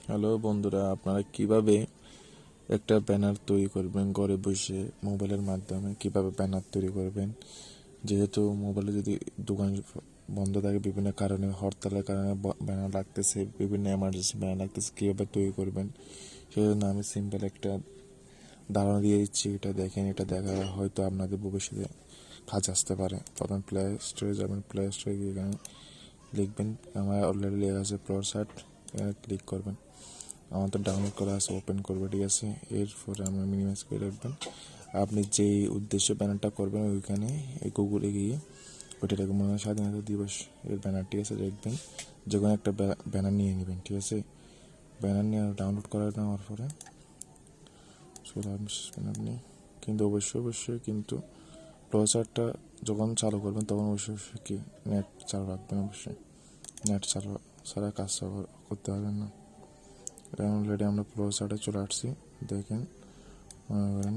Hello বন্ধুরা, আপনারা কিভাবে একটা ব্যানার তৈরি করবেন ঘরে বসে মোবাইলের মাধ্যমে? কিভাবে ব্যানার তৈরি করবেন? যেহেতু মোবাইলে যদি দোকান বন্ধ থাকে, বিভিন্ন কারণে হরতালের কারণে ব্যানার লাগতেছে, বিভিন্ন এমার্জেন্সি ব্যানার লাগতেছে, কীভাবে তৈরি করবেন সেজন্য আমি সিম্পল একটা ধারণা দিয়ে দিচ্ছি। এটা দেখেন, এটা দেখা হয়তো আপনাদের ভবিষ্যতে কাজ আসতে পারে। প্রথম প্লে স্টোরে যাবেন, প্লে স্টোরে গিয়ে এখানে লিখবেন, আমার অলরেডি লেখা আছে পিcsart, এখানে ক্লিক করবেন। আমার তো ডাউনলোড করা আছে, ওপেন করবে, ঠিক আছে। এরপরে আমরা মিনিমাইজ করে রাখবেন। আপনি যেই উদ্দেশ্যে ব্যানারটা করবেন ওইখানে এই গুগলে গিয়ে ওইটাকে মনে হয় স্বাধীনতা দিবস এর ব্যানার, ঠিক আছে, দেখবেন। যে কোনো একটা ব্যানার নিয়ে নেবেন, ঠিক আছে। ব্যানার নিয়ে ডাউনলোড করে নেওয়ার পরে চলে আসবেন আপনি। কিন্তু অবশ্যই কিন্তু ব্রাউজারটা যখন চালু করবেন তখন অবশ্যই কি নেট চালু রাখবেন। অবশ্যই নেট চালু ছাড়া কাজ করতে পারবেন না। অলরেডি আমরা ব্রাউজারে চলে আসছি, দেখেন। মনে করেন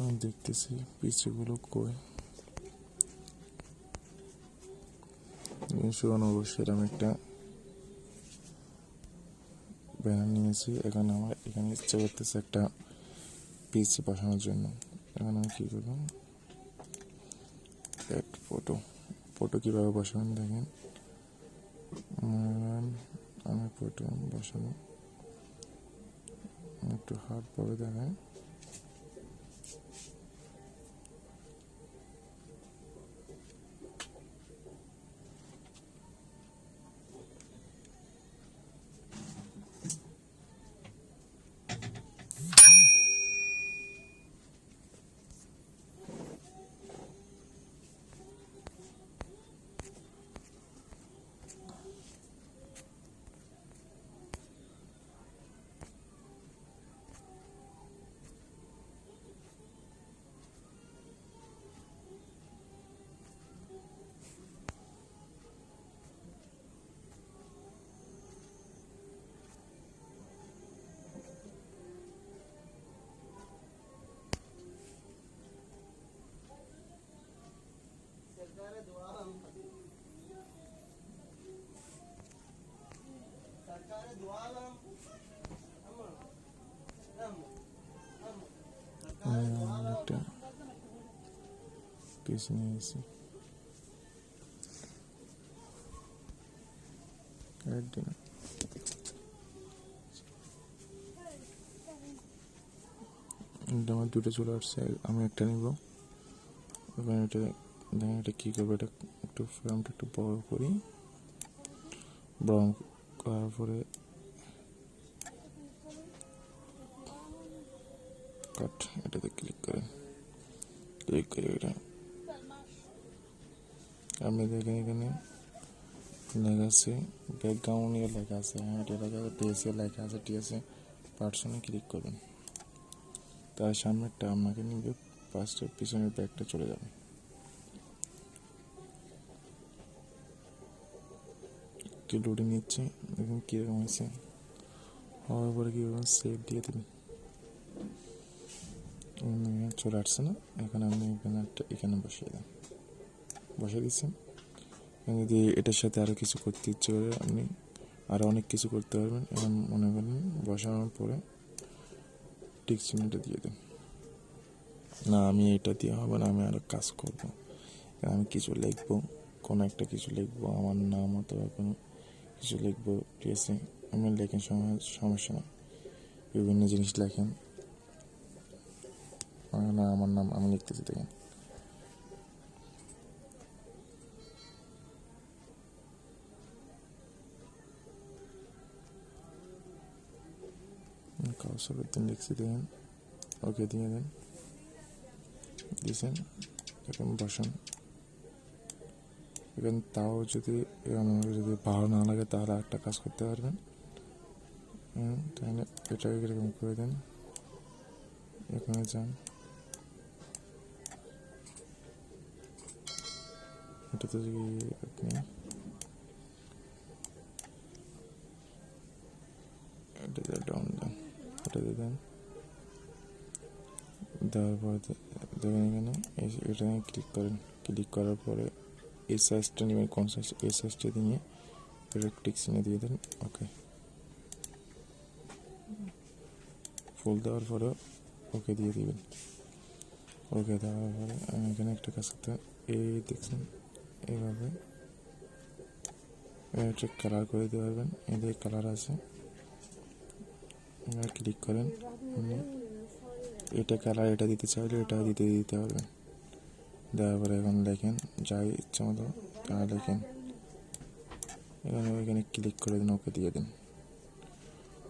আমি দেখতেছি পিসিগুলো কই শুনুন। অবশ্যই আমি একটা ব্যানার নিয়েছি। এখানে আমার এখানে ইচ্ছে করতেছে একটা পিসি বসানোর জন্য। এখানে আমি কী করবো, এক ফটো কীভাবে বসাবেন দেখেন। আমি ফটো বসাবো একটু হার্ডভাবে দেখায়। একটা পিস নিয়েছি, আমার দুটো চলে আসছে, আমি একটা নিব। এবার এটা দেখেন, এটা কী করবো, এটা একটু ফ্রেমটা একটু বড় করি। বড় করার পরে কাট, এটাতে ক্লিক করে এটা আপনি দেখেন। এখানে লেখা আছে ব্যাকগ্রাউন্ড, ইয়ে লেখা আছে, হ্যাঁ এটা লেখা আছে, টিএসএ লেখা আছে, ঠিক আছে। পার্সনে ক্লিক করবেন, তার সামনেরটা আপনাকে নিবে, ফার্স্টের পিছনের ব্যাগটা চলে যাবে। কি লোডিং নিচ্ছে দেখুন কীরকম হয়েছে। হওয়ার পরে কী করবেন, সেভ দিয়ে দেবেন। চলে আসছে না? এখন আপনি ব্যানারটা এখানে বসিয়ে দেন, বসিয়ে দিচ্ছেন। যদি এটার সাথে আরও কিছু করতে ইচ্ছে করে আপনি আরও অনেক কিছু করতে পারবেন। এখন মনে করেন বসানোর পরে টিক চিহ্নটা দিয়ে দেন। না, আমি এটা দিয়ে হবে না, আমি আরও কাজ করবো। আমি কিছু লিখবো, কোনো একটা কিছু লিখবো, আমার নাম অথবা কোনো কিছু লিখবো, ঠিক আছে। আপনি লেখেন, সমস্যা নেই, বিভিন্ন জিনিস লেখেন। না, আমার নাম আমি লিখতেছি, দেখেন। কাউসারের দিন লিখছি, দেখেন। ওকে দিয়ে দেন, দিয়েছেন। এখন বসান। এখন তাও যদি ভালো না লাগে তাহলে একটা কাজ করতে পারবেন। তাহলে এটাকে এরকম করে দেন, এখানে যান, এটাতে আপনি এটাতে ডাউন দেন, এটাতে দেন, দেওয়ার পরে দেখেন এখানে এটা ক্লিক করেন, ক্লিক করার পরে এই সাইজটা নেবেন, কোন সাইজ, এই সাইজটা নিয়ে এটা টিক চিহ্ন দিয়ে দেন। ওকে, ফুল দেওয়ার পরে ওকে দিয়ে দিবেন। ওকে দেওয়ার পরে আমি এখানে একটা কাজ করতে, এই দেখছেন এইভাবে এটা কালার করে দিতে পারবেন, এদের কালার আছে, ক্লিক করেন, এটা কালার, এটা দিতে চাইলে এটা দিতে পারবেন। দেওয়ার পরে এখন লেখেন যাই ইচ্ছা মতো তা লেখেন, এখানে ক্লিক করে দিন, ওকে দিয়ে দিন।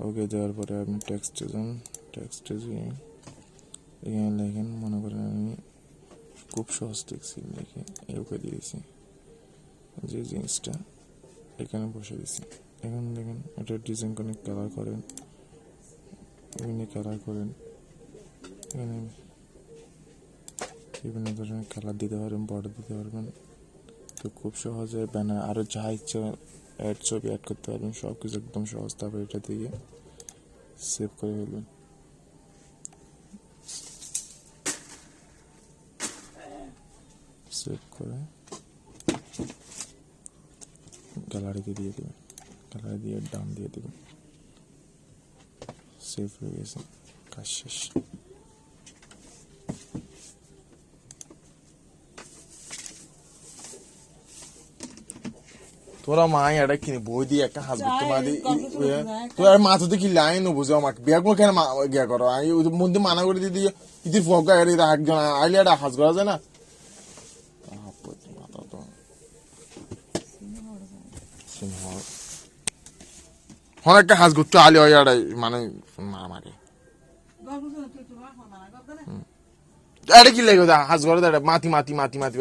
ওকে দেওয়ার পরে আপনি টেক্সটে যান, টেক্সটে গিয়ে এখানে লেখেন, মনে করেন আমি খুব সহজ টেক্সট লিখে ওকে দিয়েছি, যে জিনিসটা এখানে বসে দিয়েছি। এখন দেখেন এটা ডিজাইন করে কালার করেন, এখানে কালার করেন, এখানে বিভিন্ন ধরনের কালার দিতে পারবেন, বর্ডার দিতে পারবেন। তো খুব সহজে ব্যানার আরও যা ইচ্ছা ছবি অ্যাড করতে পারবেন, সব কিছু একদম সহজ। তারপর এটা দিয়ে সেভ করে ফেলবেন। সেভ করে গ্যালারিতে দিয়ে দেবেন, গ্যালারি দিয়ে ডান দিয়ে দেবেন, সেভ হয়ে গেছে, কাজ শেষ। তোরা মা এটা কিনে বই দিয়ে একটা হাসবে তোমার তোর মাথাতে কি লাইন বুঝো আমাকে বিয়া করে কেন গিয়া করো, আমি মধ্যে মানা করে দিয়ে ইতি ফকা একজন আইলে একটা হাস করা যায় না। একটা হাস করতে আলি হয় মানে মারামারি এটা কি লেগে হাস করে মাতি মাতি মাতি মাতি